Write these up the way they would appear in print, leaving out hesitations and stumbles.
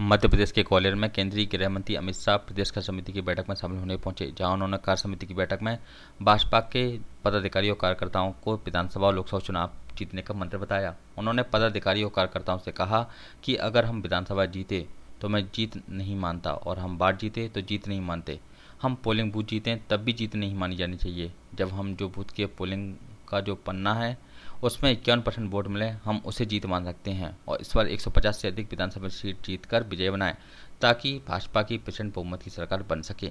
मध्य प्रदेश के ग्वालियर में केंद्रीय गृह मंत्री अमित शाह प्रदेश कार्य समिति की बैठक में शामिल होने पहुंचे, जहां उन्होंने कार्य समिति की बैठक में भाजपा के पदाधिकारियों और कार्यकर्ताओं को विधानसभा और लोकसभा चुनाव जीतने का मंत्र बताया। उन्होंने पदाधिकारियों और कार्यकर्ताओं से कहा कि अगर हम विधानसभा जीते तो मैं जीत नहीं मानता और हम वार्ड जीते तो जीत नहीं मानते। हम पोलिंग बूथ जीतें तब भी जीत नहीं मानी जानी चाहिए। जब हम जो बूथ के पोलिंग का जो पन्ना है उसमें 51% वोट मिले, हम उसे जीत मान सकते हैं और इस बार 150 से अधिक विधानसभा सीट जीतकर विजय बनाएं ताकि भाजपा की प्रचंड बहुमत की सरकार बन सके।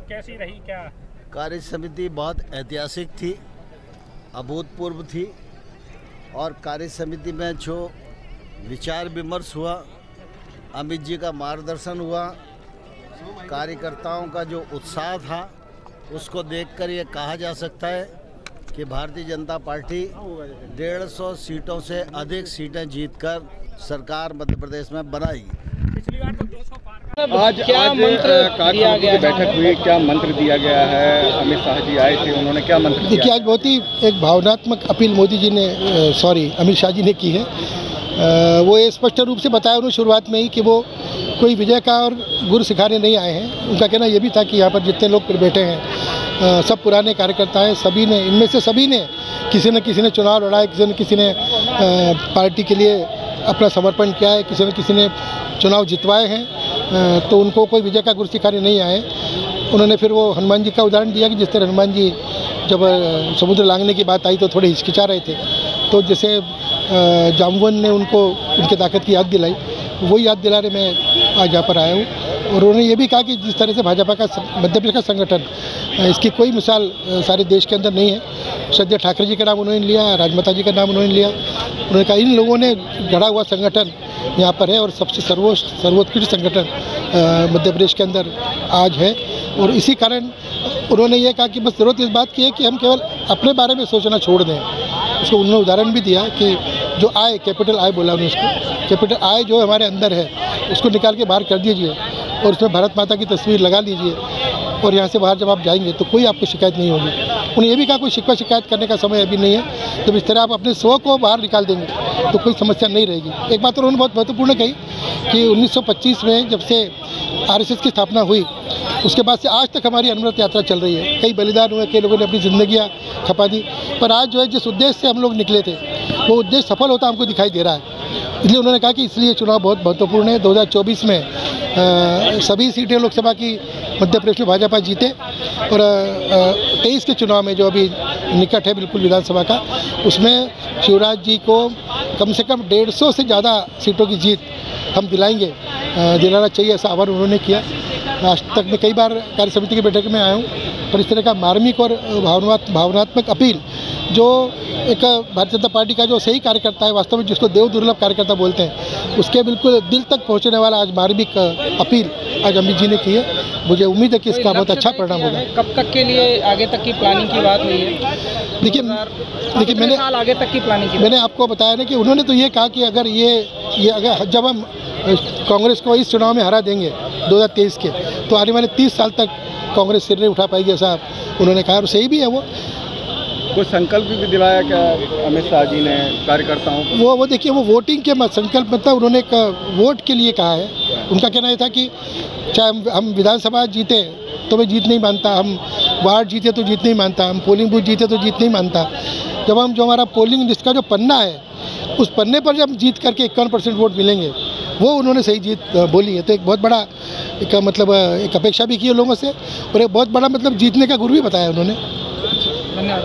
कैसी रही क्या कार्य समिति? बहुत ऐतिहासिक थी, अभूतपूर्व थी और कार्य समिति में जो विचार विमर्श हुआ, अमित जी का मार्गदर्शन हुआ, कार्यकर्ताओं का जो उत्साह था, उसको देखकर ये कहा जा सकता है कि भारतीय जनता पार्टी 150 सीटों से अधिक सीटें जीतकर सरकार मध्य प्रदेश में बनाएगी। पिछली बार तो 200 पार। आज क्या मंत्र दिया गया? बैठक हुई, क्या मंत्र दिया गया है? अमित शाह जी आए थे, उन्होंने क्या मंत्र दिया? देखिए, आज बहुत ही एक भावनात्मक अपील मोदी जी ने अमित शाह जी ने की है। वो ये स्पष्ट रूप से बताया उन्होंने शुरुआत में ही कि वो कोई विजय का और गुर सिखाने नहीं आए हैं। उनका कहना ये भी था कि यहाँ पर जितने लोग बैठे हैं सब पुराने कार्यकर्ता हैं, सभी ने, इनमें से सभी ने किसी न किसी ने चुनाव लड़ा है, किसी ने पार्टी के लिए अपना समर्पण किया है, किसी ने चुनाव जितवाए हैं, तो उनको कोई विजय का गुर सिखाने नहीं आए। उन्होंने फिर वो हनुमान जी का उदाहरण दिया कि जिस तरह हनुमान जी जब समुद्र लांघने की बात आई तो थोड़े हिचकिचा रहे थे, तो जैसे जामवन ने उनको उनकी ताकत की याद दिलाई, वही याद दिलाने मैं आज यहाँ पर आया हूँ। और उन्होंने ये भी कहा कि जिस तरह से भाजपा का मध्य प्रदेश का संगठन, इसकी कोई मिसाल सारे देश के अंदर नहीं है। श्रद्धेय ठाकरे जी का नाम उन्होंने लिया, राजमाता जी का नाम उन्होंने लिया। उन्होंने कहा इन लोगों ने गढ़ा हुआ संगठन यहाँ पर है और सबसे सर्वोत्कृष्ट संगठन मध्य प्रदेश के अंदर आज है। और इसी कारण उन्होंने ये कहा कि बस ज़रूरत इस बात की है कि हम केवल अपने बारे में सोचना छोड़ दें। उसको उन्होंने उदाहरण भी दिया कि जो आय, कैपिटल आय बोला उन्होंने उसको, कैपिटल आय जो हमारे अंदर है उसको निकाल के बाहर कर दीजिए और उसमें भारत माता की तस्वीर लगा लीजिए और यहाँ से बाहर जब आप जाएंगे तो कोई आपको शिकायत नहीं होगी। उन्होंने ये भी कहा कोई शिकायत करने का समय अभी नहीं है। जब इस तरह आप अपने स्व को बाहर निकाल देंगे तो कोई समस्या नहीं रहेगी। एक बात उन्होंने बहुत महत्वपूर्ण कही कि 1925 में जब से RSS की स्थापना हुई उसके बाद से आज तक हमारी अनवरत यात्रा चल रही है। कई बलिदान हुए, कई लोगों ने अपनी ज़िंदगियाँ खपा दी, पर आज जो है जिस उद्देश्य से हम लोग निकले थे वो उद्देश्य सफल होता हमको दिखाई दे रहा है। इसलिए उन्होंने कहा कि इसलिए चुनाव बहुत महत्वपूर्ण है। 2024 में सभी सीटें लोकसभा की मध्य प्रदेश में भाजपा जीते और 23 के चुनाव में जो अभी निकट है बिल्कुल विधानसभा का, उसमें शिवराज जी को कम से कम 150 से ज़्यादा सीटों की जीत हम दिलाएंगे, दिलाना चाहिए, ऐसा आह्वान उन्होंने किया। आज तक मैं कई बार कार्य समिति की बैठक में आया हूँ, पर इस तरह का मार्मिक और भावनात्मक अपील जो एक भारतीय जनता पार्टी का जो सही कार्यकर्ता है, वास्तव में जिसको देव दुर्लभ कार्यकर्ता बोलते हैं, उसके बिल्कुल दिल तक पहुंचने वाला आज मार्मिक अपील आज अमित जी ने की है। मुझे उम्मीद है कि इसका बहुत अच्छा परिणाम होगा। कब तक के लिए आगे तक की प्लानिंग की बात हुई है? देखिए मैंने आगे तक की प्लानिंग की मैंने आपको बताया ना कि उन्होंने तो ये कहा कि अगर अगर जब हम कांग्रेस को इस चुनाव में हरा देंगे 2023 के, तो आने वाले 30 साल तक कांग्रेस सिर नहीं उठा पाएगी, ऐसा उन्होंने कहा और सही भी है। वो कोई संकल्प भी दिलाया क्या अमित शाह जी ने कार्यकर्ताओं को? वो देखिए, वो वोटिंग के संकल्प मतलब उन्होंने एक वोट के लिए कहा है। उनका कहना ये था कि चाहे हम विधानसभा जीते तो मैं जीत नहीं मानता, हम वार्ड जीते तो जीत नहीं मानता, हम पोलिंग बूथ जीते तो जीत नहीं मानता। जब हम जो हमारा पोलिंग लिस्ट का जो पन्ना है उस पन्ने पर जब जीत करके 51% वोट मिलेंगे, वो उन्होंने सही जीत बोली है। तो एक बहुत बड़ा एक अपेक्षा भी की है लोगों से और एक बहुत बड़ा जीतने का गुर भी बताया उन्होंने। धन्यवाद।